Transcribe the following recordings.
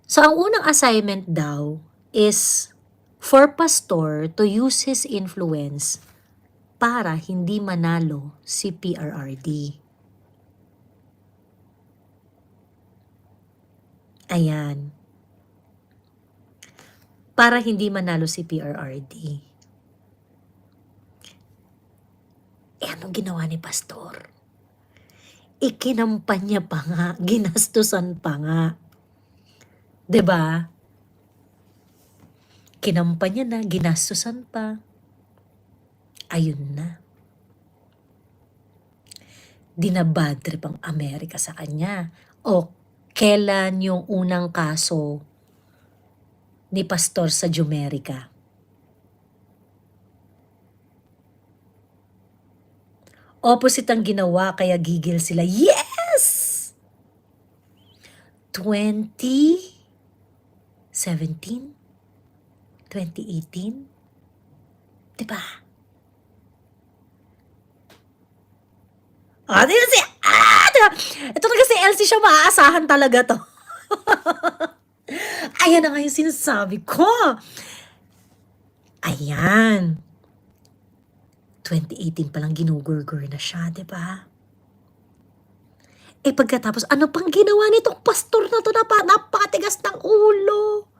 So, ang unang assignment daw is for pastor to use his influence para hindi manalo si PRRD. Ayan. Para hindi manalo si PRRD. Anong ginawa ni pastor? Ikinampanya pa nga, ginastusan pa nga. 'Di ba? Kinampanya na, ginastusan pa. Ayun na. Dinabad trip ang Amerika sa kanya. O kailan yung unang kaso ni pastor sa Jumerica? Opposite ang ginawa kaya gigil sila. Yes! 2017? 2018? Diba? Di ba si... Diba? Ito talaga si Elsie siya, maaasahan talaga to. Ayan na nga yung sinasabi ko. Ayan. 2018 palang ginugurgur na siya, diba? Pagkatapos, ano pang ginawa nitong pastor na to na napakatigas ng ulo?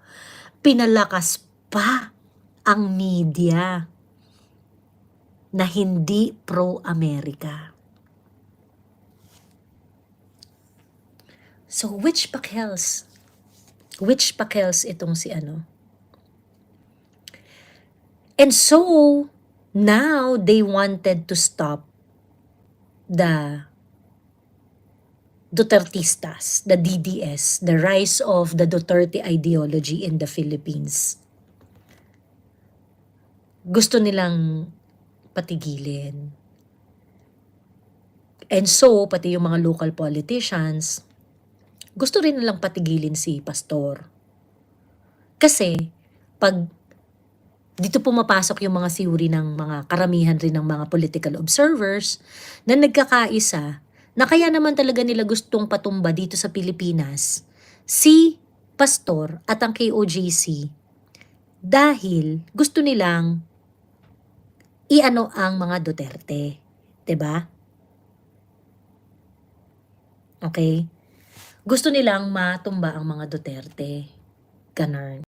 Pinalakas pa ang media na hindi pro-America. So, which pakels? Which pakels itong si ano? And so, now they wanted to stop the Dutertistas, the DDS, the rise of the Duterte ideology in the Philippines. Gusto nilang patigilin. And so, pati yung mga local politicians, gusto rin nilang patigilin si pastor. Kasi, pag dito pumapasok yung mga theory ng mga karamihan rin ng mga political observers na nagkakaisa na kaya naman talaga nila gustong patumba dito sa Pilipinas si pastor at ang KOJC dahil gusto nilang iano ang mga Duterte. 'Di ba? Okay? Gusto nilang matumba ang mga Duterte. Ganun.